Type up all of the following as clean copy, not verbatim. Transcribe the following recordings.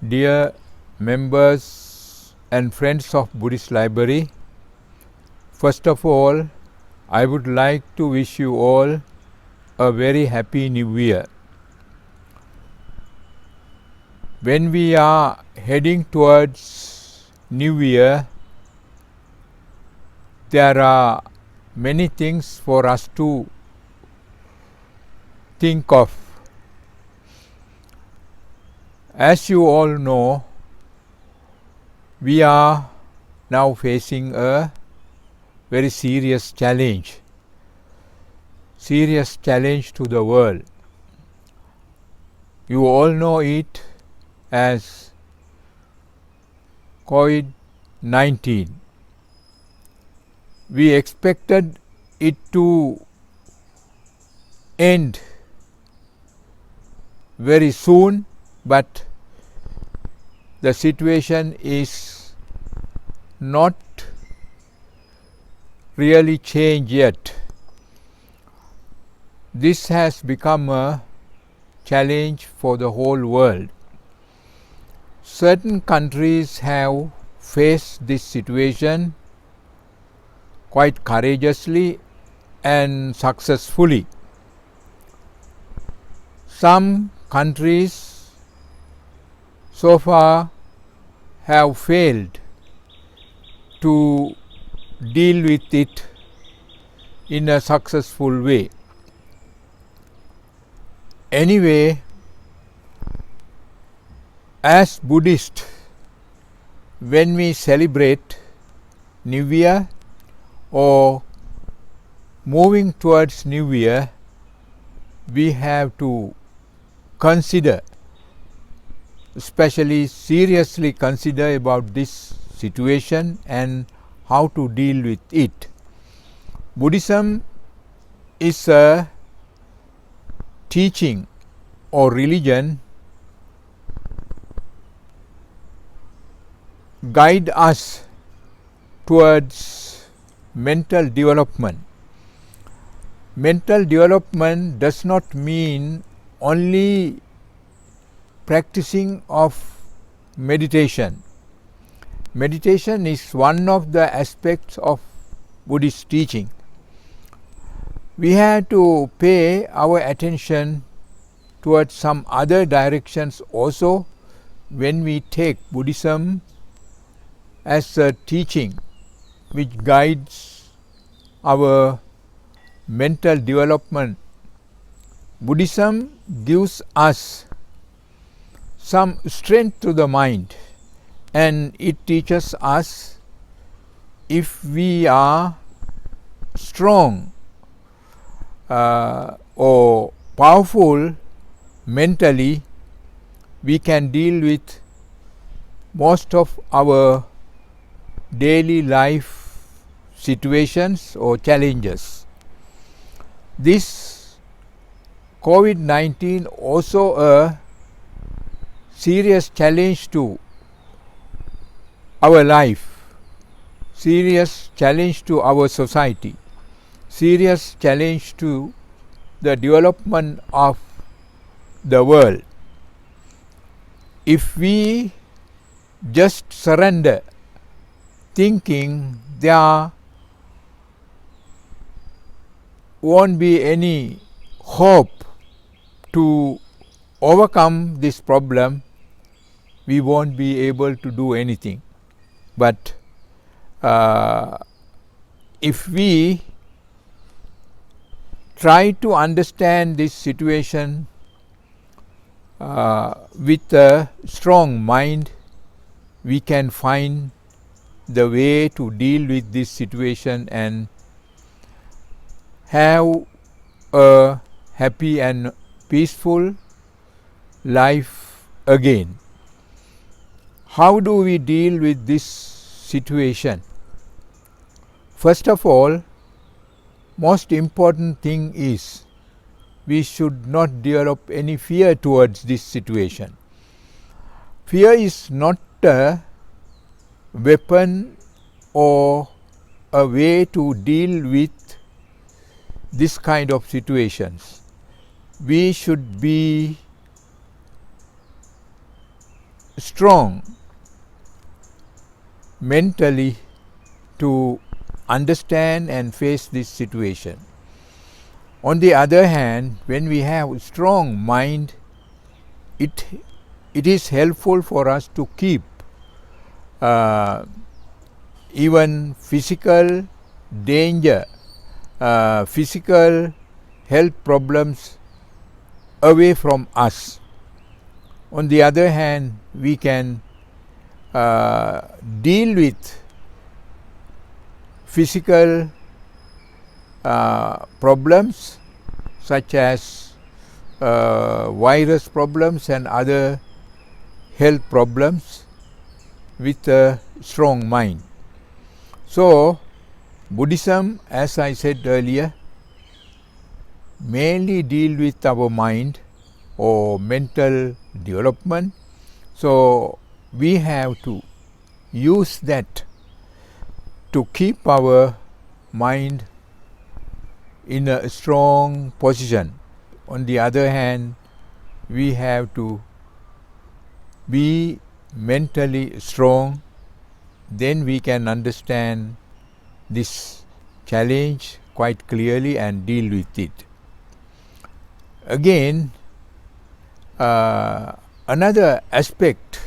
Dear members and friends of Buddhist Library, first of all, I would like to wish you all a very happy New Year. When we are heading towards New Year, there are many things for us to think of. As you all know, we are now facing a very serious challenge to the world. You all know it as COVID-19. We expected it to end very soon, but the situation is not really changed yet. This has become a challenge for the whole world. Certain countries have faced this situation quite courageously and successfully. Some countries so far have failed to deal with it in a successful way. Anyway, as Buddhists, when we celebrate New Year or moving towards New Year, we have to consider, especially seriously consider about this situation and how to deal with it. Buddhism is a teaching or religion guide us towards mental development. Mental development does not mean only practicing of meditation. Meditation is one of the aspects of Buddhist teaching. We have to pay our attention towards some other directions also when we take Buddhism as a teaching which guides our mental development. Buddhism gives us some strength to the mind, and it teaches us if we are strong or powerful mentally, we can deal with most of our daily life situations or challenges. This COVID-19 also a serious challenge to our life, serious challenge to our society, serious challenge to the development of the world. If we just surrender thinking there won't be any hope to overcome this problem, we won't be able to do anything. But if we try to understand this situation with a strong mind, we can find the way to deal with this situation and have a happy and peaceful life again. How do we deal with this situation? First of all, most important thing is we should not develop any fear towards this situation. Fear is not a weapon or a way to deal with this kind of situations. We should be strong mentally to understand and face this situation. On the other hand, when we have a strong mind, it is helpful for us to keep even physical danger, physical health problems away from us. On the other hand, we can deal with physical problems such as virus problems and other health problems with a strong mind. So, Buddhism, as I said earlier, mainly deal with our mind or mental development. So, we have to use that to keep our mind in a strong position. On the other hand, we have to be mentally strong, then we can understand this challenge quite clearly and deal with it. Again, another aspect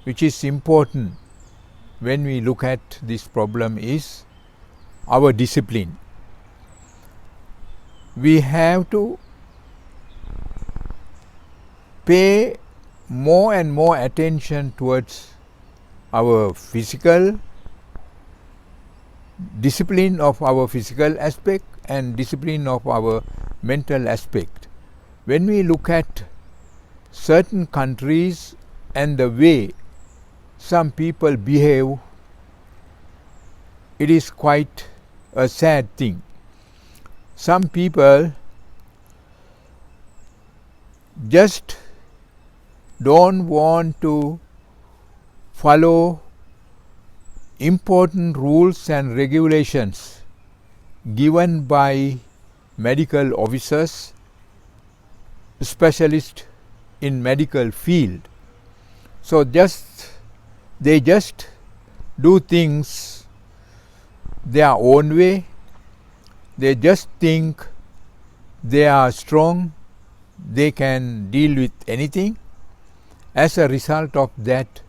which is important when we look at this problem is our discipline. We have to pay more and more attention towards our physical discipline of our physical aspect and discipline of our mental aspect. When we look at certain countries and the way some people behave, it is quite a sad thing. Some people just don't want to follow important rules and regulations given by medical officers, specialists in medical field. So they just do things their own way. They just think they are strong, they can deal with anything. As a result of that,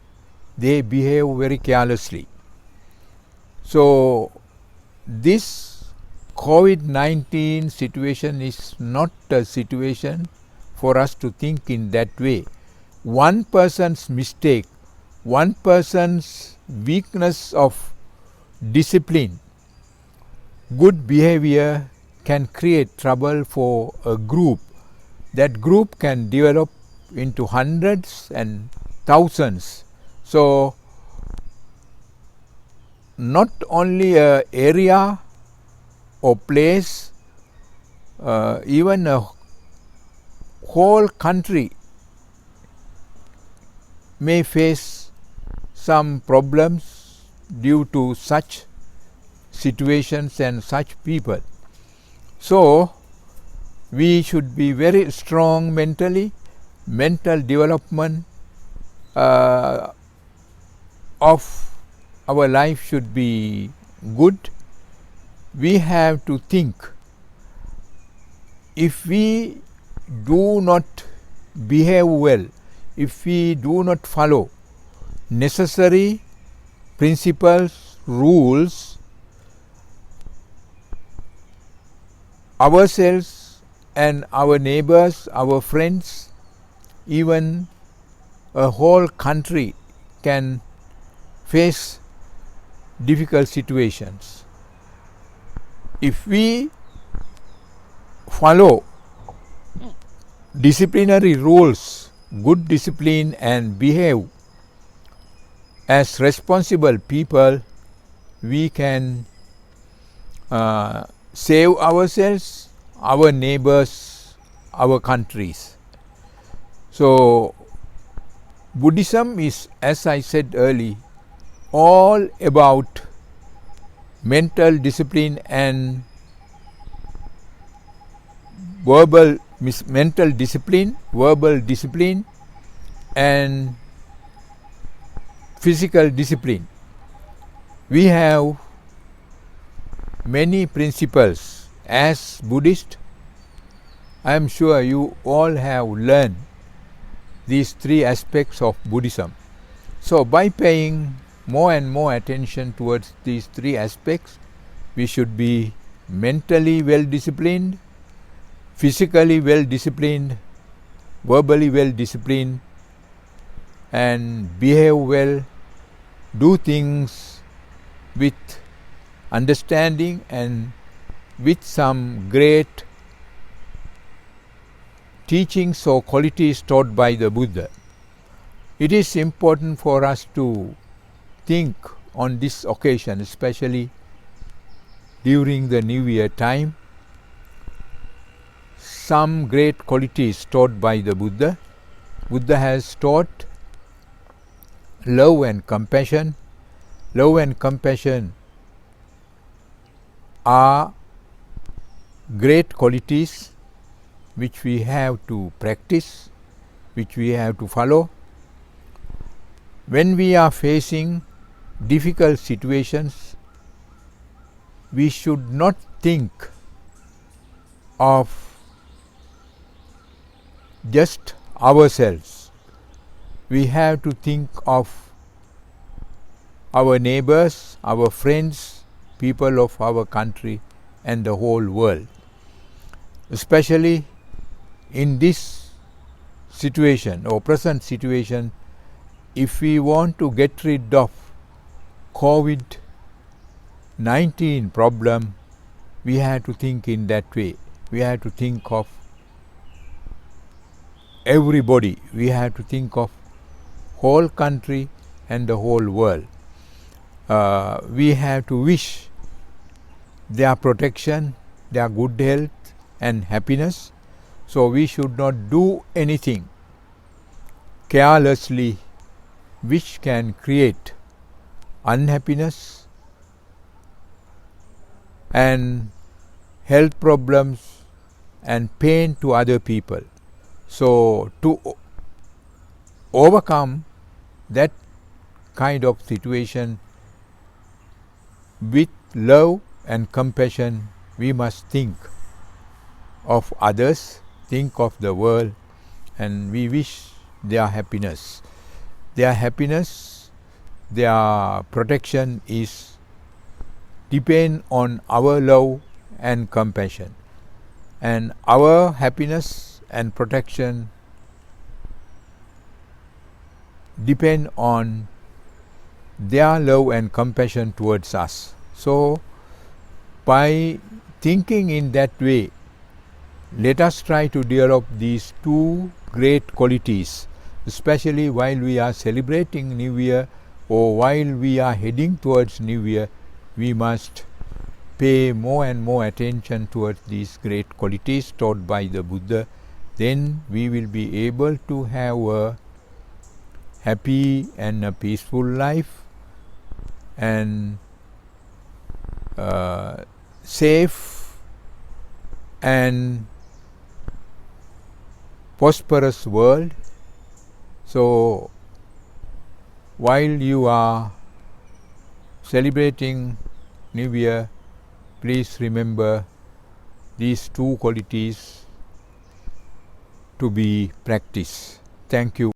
they behave very carelessly. So, this COVID-19 situation is not a situation for us to think in that way. One person's mistake, one person's weakness of discipline, good behavior can create trouble for a group. That group can develop into hundreds and thousands. So, not only an area or place, even a whole country may face some problems due to such situations and such people. So, we should be very strong mentally. Mental development of our life should be good. We have to think, if we do not behave well, if we do not follow necessary principles, rules, ourselves and our neighbors, our friends, even a whole country can face difficult situations. If we follow disciplinary rules, good discipline, and behave as responsible people, we can save ourselves, our neighbors, our countries. So, Buddhism is, as I said earlier, all about mental discipline and mental discipline, verbal discipline, and physical discipline. We have many principles. As Buddhist, I am sure you all have learned these three aspects of Buddhism. So by paying more and more attention towards these three aspects, we should be mentally well disciplined, physically well disciplined, verbally well disciplined, and behave well, do things with understanding and with some great teachings or qualities taught by the Buddha. It is important for us to think on this occasion, especially during the New Year time, some great qualities taught by the Buddha. Buddha has taught love and compassion. Love and compassion are great qualities which we have to practice, which we have to follow. When we are facing difficult situations, we should not think of just ourselves. We have to think of our neighbors, our friends, people of our country and the whole world. Especially in this situation or present situation, if we want to get rid of COVID-19 problem, we have to think in that way. We have to think of everybody. We have to think of whole country and the whole world. We have to wish their protection, their good health and happiness. So we should not do anything carelessly which can create unhappiness and health problems and pain to other people. So to overcome that kind of situation with love and compassion, we must think of others, think of the world, and we wish their happiness. Their happiness, their protection is depend on our love and compassion, and our happiness and protection depend on their love and compassion towards us. So by thinking in that way, let us try to develop these two great qualities, especially while we are celebrating New Year or while we are heading towards New Year. We must pay more and more attention towards these great qualities taught by the Buddha. Then we will be able to have a happy and a peaceful life and safe and prosperous world. So while you are celebrating New Year, please remember these two qualities to be practiced. Thank you.